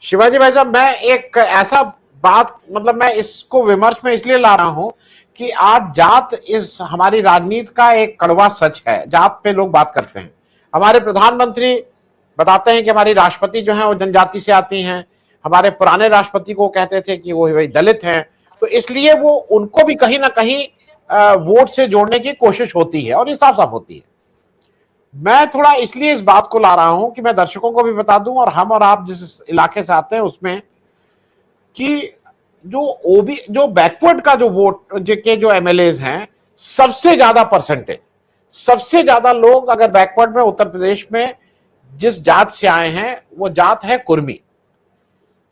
शिवाजी भाई साहब, मैं एक ऐसा बात मतलब मैं इसको विमर्श में इसलिए ला रहा हूं कि आज जात इस हमारी राजनीति का एक कड़वा सच है। जात पे लोग बात करते हैं। हमारे प्रधानमंत्री बताते हैं कि हमारी राष्ट्रपति जो है वो जनजाति से आती हैं। हमारे पुराने राष्ट्रपति को कहते थे कि वो भाई दलित हैं, तो इसलिए वो उनको भी कहीं ना कहीं वोट से जोड़ने की कोशिश होती है और ये साफ साफ होती है। मैं थोड़ा इसलिए इस बात को ला रहा हूं कि मैं दर्शकों को भी बता दूं और हम और आप जिस इलाके से आते हैं उसमें कि जो बैकवर्ड का जो वोट के जो एमएलएज हैं, सबसे ज्यादा परसेंटेज, सबसे ज्यादा लोग अगर बैकवर्ड में उत्तर प्रदेश में जिस जात से आए हैं वो जात है कुर्मी।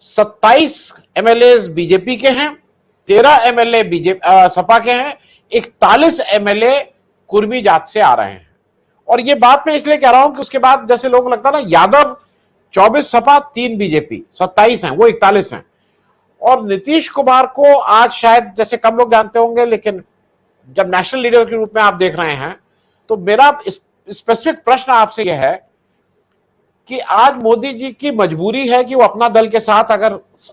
27 एमएलए बीजेपी के हैं, 13 एमएलए बीजेपी सपा के हैं, 41 एमएलए कुर्मी जात से आ रहे हैं। और ये बात मैं इसलिए कह रहा हूं कि उसके बाद जैसे लोग लगता ना, यादव 24 सपा 3 बीजेपी 27 हैं, वो 41 हैं। और नीतीश कुमार को आज शायद जैसे कम लोग जानते होंगे, लेकिन जब नेशनल लीडर के रूप में आप देख रहे हैं तो मेरा स्पेसिफिक प्रश्न आपसे यह है कि आज मोदी जी की मजबूरी है कि वो अपना दल के साथ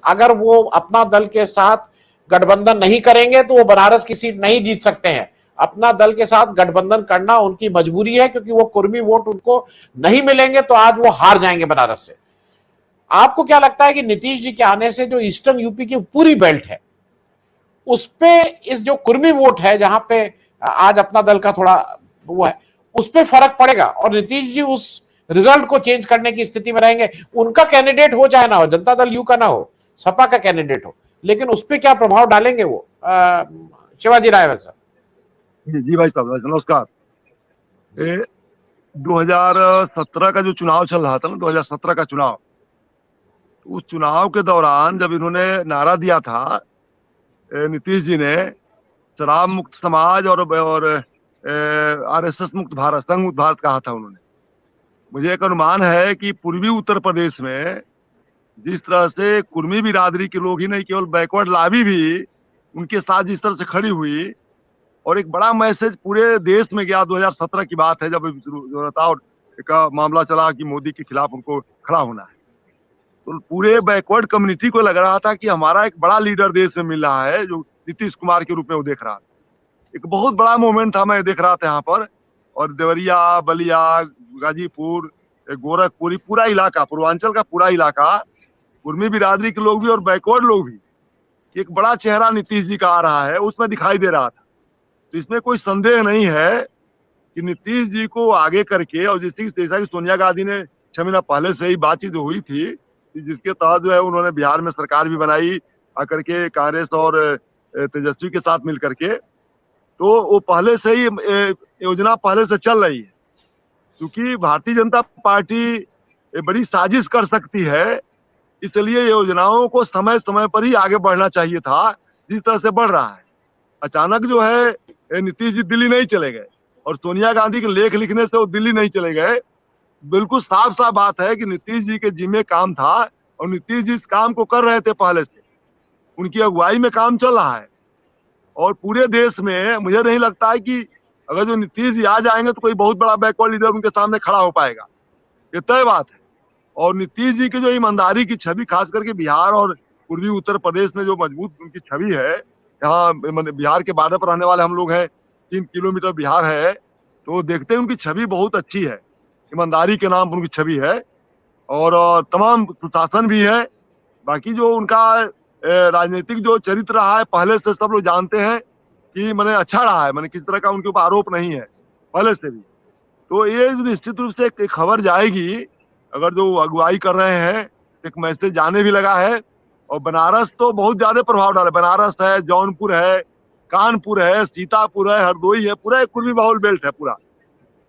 अगर वो अपना दल के साथ गठबंधन नहीं करेंगे तो वो बनारस की सीट नहीं जीत सकते हैं। अपना दल के साथ गठबंधन करना उनकी मजबूरी है, क्योंकि वो कुर्मी वोट उनको नहीं मिलेंगे तो आज वो हार जाएंगे बनारस से। आपको क्या लगता है कि नीतीश जी के आने से जो ईस्टर्न यूपी की पूरी बेल्ट है उस पे इस जो कुर्मी वोट है, जहां पे आज अपना दल का थोड़ा वो है, उस पे फर्क पड़ेगा और नीतीश जी उस रिजल्ट को चेंज करने की स्थिति में रहेंगे? उनका कैंडिडेट हो चाहे ना हो, जनता दल यू का ना हो, सपा का कैंडिडेट हो, लेकिन उस पर क्या प्रभाव डालेंगे वो? शिवाजी राय सर। जी भाई साहब नमस्कार। 2017 का जो चुनाव चल रहा था ना, 2017 का चुनाव, उस चुनाव के दौरान जब इन्होंने नारा दिया था नीतीश जी ने, शराब मुक्त समाज और आरएसएस मुक्त भारत, संघ मुक्त भारत कहा था उन्होंने। मुझे एक अनुमान है कि पूर्वी उत्तर प्रदेश में जिस तरह से कुर्मी बिरादरी के लोग ही नहीं, केवल बैकवर्ड लाबी भी उनके साथ जिस तरह से खड़ी हुई और एक बड़ा मैसेज पूरे देश में गया। 2017 की बात है जब जनता का मामला चला कि मोदी के खिलाफ उनको खड़ा होना है, तो पूरे बैकवर्ड कम्युनिटी को लग रहा था कि हमारा एक बड़ा लीडर देश में मिल रहा है, जो नीतीश कुमार के रूप में वो देख रहा था। एक बहुत बड़ा मोमेंट था, मैं देख रहा था यहाँ पर। और देवरिया, बलिया, गाजीपुर, गोरखपुर, पूरा इलाका, पूर्वांचल का पूरा इलाका, कुर्मी बिरादरी के लोग भी और बैकवर्ड लोग भी, एक बड़ा चेहरा नीतीश जी का आ रहा है उसमें दिखाई दे रहा था। तो इसमें कोई संदेह नहीं है कि नीतीश जी को आगे करके, और जैसा कि सोनिया गांधी ने 6 महीना पहले से ही बातचीत हुई थी, जिसके तहत जो है उन्होंने बिहार में सरकार भी बनाई आकर के कांग्रेस और तेजस्वी के साथ मिल करके, तो वो पहले से ही योजना पहले से चल रही है। क्योंकि भारतीय जनता पार्टी बड़ी साजिश कर सकती है, इसलिए योजनाओं को समय समय पर ही आगे बढ़ना चाहिए था, जिस तरह से बढ़ रहा है। अचानक जो है नीतीश जी दिल्ली नहीं चले गए और सोनिया गांधी के लेख लिखने से वो दिल्ली नहीं चले गए। बिल्कुल साफ साफ बात है कि नीतीश जी के जिम्मे काम था और नीतीश जी इस काम को कर रहे थे पहले से, उनकी अगुवाई में काम चल रहा है। और पूरे देश में मुझे नहीं लगता है कि अगर जो नीतीश जी आ जाएंगे तो कोई बहुत बड़ा बैकवर्ड लीडर उनके सामने खड़ा हो पाएगा, ये तय बात है। और नीतीश जी की जो ईमानदारी की छवि, खास करके बिहार और पूर्वी उत्तर प्रदेश में जो मजबूत उनकी छवि है, यहाँ बिहार के बॉर्डर पर रहने वाले हम लोग हैं, 3 किलोमीटर बिहार है, तो देखते हैं उनकी छवि बहुत अच्छी है, ईमानदारी के नाम पर उनकी छवि है और तमाम सुशासन भी है। बाकी जो उनका राजनीतिक जो चरित्र रहा है पहले से सब लोग जानते हैं कि मैंने अच्छा रहा है, मैंने किसी तरह का उनके ऊपर आरोप नहीं है पहले से भी। तो ये निश्चित रूप से एक खबर जाएगी, अगर जो अगुवाई कर रहे हैं एक मैसेज जाने भी लगा है। और बनारस तो बहुत ज्यादा प्रभाव डाले, बनारस है, जौनपुर है, कानपुर है, सीतापुर है, हरदोई है, पूरा एक कुर्मी बाहुल बेल्ट है पूरा।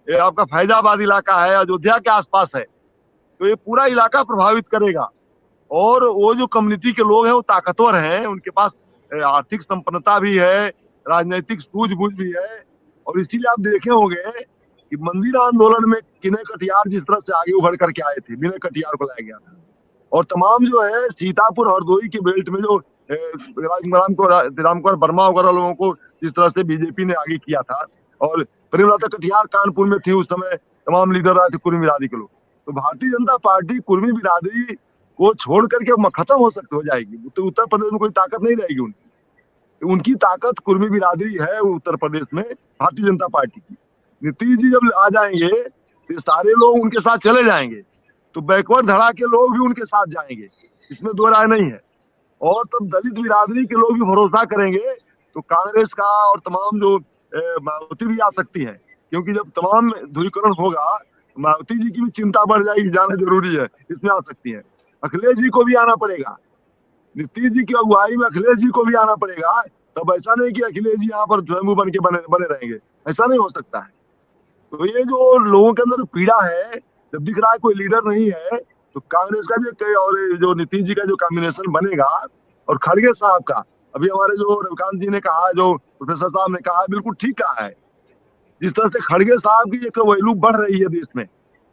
ये आपका फैजाबाद इलाका है, अयोध्या के आसपास है, तो ये पूरा इलाका प्रभावित करेगा। और वो जो कम्युनिटी के लोग हैं वो ताकतवर हैं, उनके पास आर्थिक संपन्नता भी है, राजनीतिक सूझबूझ भी है। और इसीलिए आप देखे होंगे कि मंदिर आंदोलन में विनय कटियार जिस तरह से आगे उभर करके आए थे, विनय कटियार को लाया गया था। और तमाम जो है सीतापुर हरदोई के बेल्ट में जो राम कुमार वर्मा वगैरह लोगों को जिस तरह से बीजेपी ने आगे किया था, और प्रेमलता कटियार कानपुर में थी उस समय, तमाम लीडर रहे थे कुर्मी बिरादरी के लोग। तो भारतीय जनता पार्टी कुर्मी बिरादरी वो छोड़ करके खत्म हो जाएगी। तो उत्तर प्रदेश में कोई ताकत नहीं रहेगी उनकी। उनकी ताकत कुर्मी बिरादरी है उत्तर प्रदेश में, भारतीय जनता पार्टी की। नीतीश जी जब आ जाएंगे तो सारे लोग उनके साथ चले जाएंगे, तो बैकवर्ड धड़ा के लोग भी उनके साथ जाएंगे, इसमें दो राय नहीं है। और तब दलित बिरादरी के लोग भी भरोसा करेंगे तो कांग्रेस का और तमाम जो मायावती भी आ सकती है, क्योंकि जब तमाम ध्रुवीकरण होगा तो मायावती जी की भी चिंता बढ़ जाएगी, जाना जरूरी है, इसमें आ सकती है। अखिलेश जी को भी आना पड़ेगा, नीतीश जी की अगुवाई में अखिलेश जी को भी आना पड़ेगा। तब ऐसा नहीं कि अखिलेश जी यहाँ पर स्वयं बन के बने रहेंगे, ऐसा नहीं हो सकता है। तो ये जो लोगों के अंदर पीड़ा है, जब दिख रहा है कोई लीडर नहीं है, तो कांग्रेस का जो और जो नीतीश जी का जो कॉम्बिनेशन बनेगा और खड़गे साहब का, अभी हमारे जो रविकांत जी ने कहा, जो प्रोफेसर साहब ने कहा, बिल्कुल ठीक कहा है। जिस तरह से खड़गे साहब की एक वैल्यू बढ़ रही है देश में,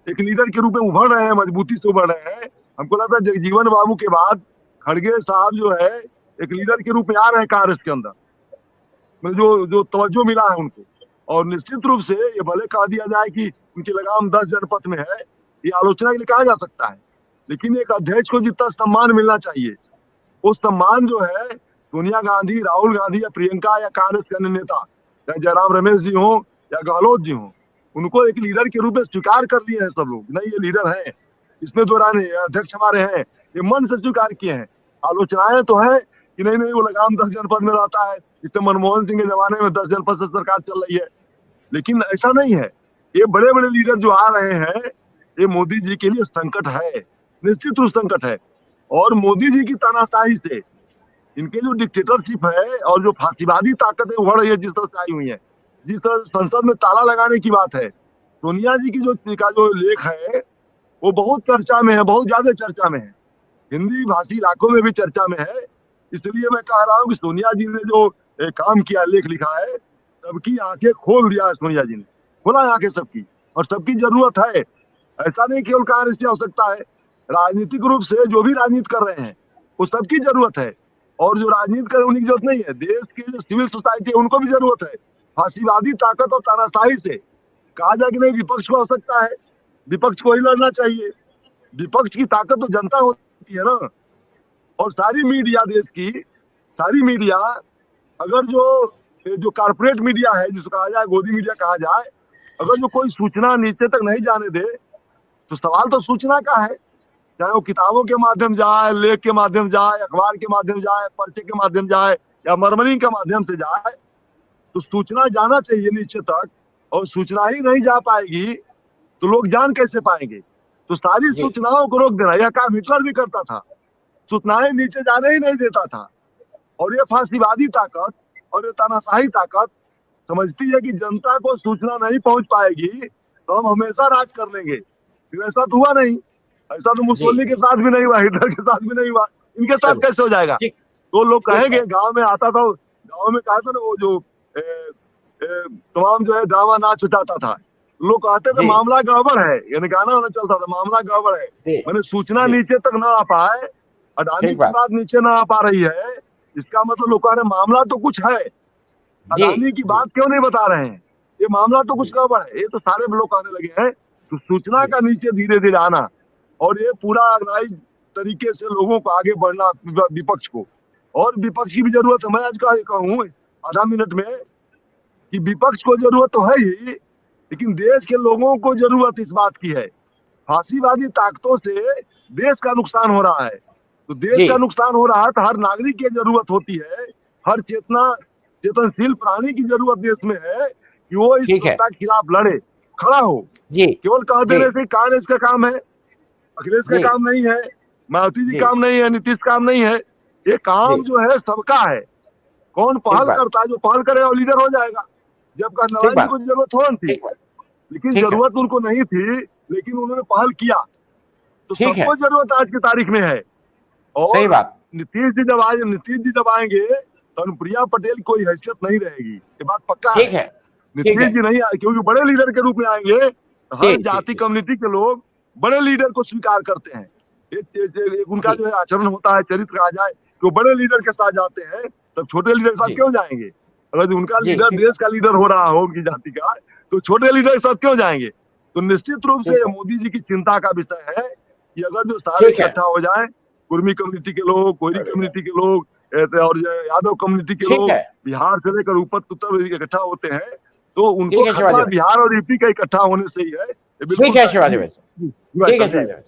एक लीडर के रूप में उभर रहे हैं, मजबूती से उभर रहे हैं। हमको लगता है जगजीवन बाबू के बाद खड़गे साहब जो है एक लीडर के रूप में आ रहे हैं कांग्रेस के अंदर, जो तवज्जो मिला है उनको। और निश्चित रूप से ये भले कह दिया जाए कि उनकी लगाम 10 जनपद में है, ये आलोचना के लिए कहा जा सकता है, लेकिन एक अध्यक्ष को जितना सम्मान मिलना चाहिए, वो सम्मान जो है सोनिया गांधी, राहुल गांधी या प्रियंका या कांग्रेस के अन्य नेता, चाहे जयराम रमेश जी हो या गहलोत जी हो, उनको एक लीडर के रूप में स्वीकार कर लिए हैं सब लोग। नहीं, ये लीडर है, इसमें दो राय नहीं, अध्यक्ष हमारे हैं, ये मन से स्वीकार किए हैं। आलोचनाएं तो है कि नहीं वो लगाम 10 जनपद में रहता है, इससे मनमोहन सिंह के जमाने में 10 जनपद से सरकार चल रही है, लेकिन ऐसा नहीं है। ये बड़े बड़े लीडर जो आ रहे हैं, ये मोदी जी के लिए संकट है, निश्चित रूप संकट है। और मोदी जी की तानाशाही से, इनके जो डिक्टेटरशिप है और जो फांसीवादी ताकतें उभर रही है, जिस तरह से आई हुई है, जिस तरह से संसद में ताला लगाने की बात है, सोनिया जी की जो लेख है वो बहुत चर्चा में है, बहुत ज्यादा चर्चा में है, हिंदी भाषी इलाकों में भी चर्चा में है। इसलिए मैं कह रहा हूँ कि सोनिया जी ने जो काम किया, लेख लिखा है, सबकी आंखें खोल दिया है। सोनिया जी ने खोला आंखें सबकी, और सबकी जरूरत है। ऐसा नहीं केवल कांग्रेस की आवश्यकता है, राजनीतिक रूप से जो भी राजनीति कर रहे हैं वो सबकी जरूरत है। और जो राजनीति कर उन्हीं की जरूरत नहीं है, देश की जो सिविल सोसाइटी है उनको भी जरूरत है। फांसीवादी ताकत और तानाशाही से कहा जाए कि नहीं, विपक्ष को आवश्यकता है, विपक्ष को ही लड़ना चाहिए। विपक्ष की ताकत तो जनता होती है ना। और सारी मीडिया, देश की सारी मीडिया, अगर जो कारपोरेट मीडिया है, जिसको कहा जाए गोदी मीडिया कहा जाए, अगर जो कोई सूचना नीचे तक नहीं जाने दे, तो सवाल तो सूचना का है। चाहे वो किताबों के माध्यम जाए, लेख के माध्यम जाए, अखबार के माध्यम जाए, पर्चे के माध्यम जाए या मरमरी के माध्यम से जाए, तो सूचना जाना चाहिए नीचे तक। और सूचना ही नहीं जा पाएगी तो लोग जान कैसे पाएंगे? तो सारी सूचनाओं को रोक देना, यह काम हिटलर भी करता था, सूचनाएं नीचे जाने ही नहीं देता था। और ये फांसीवादी ताकत और ये तानाशाही ताकत समझती है कि जनता को सूचना नहीं पहुंच पाएगी तो हम हमेशा राज कर लेंगे। फिर ऐसा तो हुआ नहीं, ऐसा तो मुसोलिनी के साथ भी नहीं हुआ, हिटलर के साथ भी नहीं हुआ, इनके साथ कैसे हो जाएगा? तो लोग कहेंगे, गांव में आता था, गांव में कहा था ना, वो जो तमाम जो है ड्रामा नाच चाहता था, लोग कहते थे मामला गड़बड़ है, यानी गाना वाना चलता था, मामला गड़बड़ है। मैंने सूचना नीचे तक ना आ पाए, अडानी की बात नीचे ना आ पा रही है, इसका मतलब लोग कह रहे मामला तो कुछ है, अडानी की बात क्यों नहीं बता रहे हैं, ये मामला तो कुछ गड़बड़ है। ये तो सारे लोग कहने लगे हैं। तो सूचना का नीचे धीरे धीरे आना, और ये पूरा ऑर्गेनाइज तरीके से लोगों को आगे बढ़ना, विपक्ष को, और विपक्ष की भी जरूरत है। मैं आज कहूँ आधा मिनट में कि विपक्ष को जरूरत तो है ही, लेकिन देश के लोगों को जरूरत इस बात की है। फांसीवादी ताकतों से देश का नुकसान हो रहा है, तो देश का नुकसान हो रहा है तो हर नागरिक की जरूरत होती है, हर चेतनशील प्राणी की जरूरत देश में है कि वो इस सत्ता के खिलाफ लड़े, खड़ा हो। केवल कह देने से कांग्रेस का काम है, अखिलेश का काम नहीं है, मायावती जी काम नहीं है, नीतीश काम नहीं है, ये काम जो है सबका है। कौन पहल करता है, जो पहल करेगा वो लीडर हो जाएगा। जब नारायण जी को जरूरत हो थी, लेकिन जरूरत उनको नहीं थी, लेकिन उन्होंने पहल किया, तो सबको जरूरत आज की तारीख में है। और सही बात, नीतीश जी जब आएंगे तो अनुप्रिया पटेल की कोई हैसियत नहीं रहेगी, ये बात पक्का है। नीतीश जी नहीं आए, क्योंकि बड़े लीडर के रूप में आएंगे तो हर जाति कम्युनिटी के लोग बड़े लीडर को स्वीकार करते हैं। एक उनका जो है आचरण होता है, चरित्र कहा जाए, तो बड़े लीडर के साथ जाते हैं, तब छोटे लीडर के साथ क्यों जाएंगे? अगर उनका लीडर देश का लीडर हो रहा हो उनकी जाति का, तो छोटे लीडर के साथ क्यों जाएंगे? तो निश्चित रूप से मोदी जी की चिंता का विषय है कि अगर जो सारे ठीक है। इकट्ठा हो जाए, कुर्मी कम्युनिटी के लोग, कोयरी कम्युनिटी के लोग और यादव कम्युनिटी के ठीक लोग है। बिहार से लेकर ऊपर उत्तर इकट्ठा होते हैं, तो उनको ठीक है शिवाजी खतरा भाई, बिहार और यूपी का इकट्ठा होने से ही है। ये बिल्कुल ठीक है तय। शिवाजी जी भाई, जी ठीक है जी। शिवाजी भाई।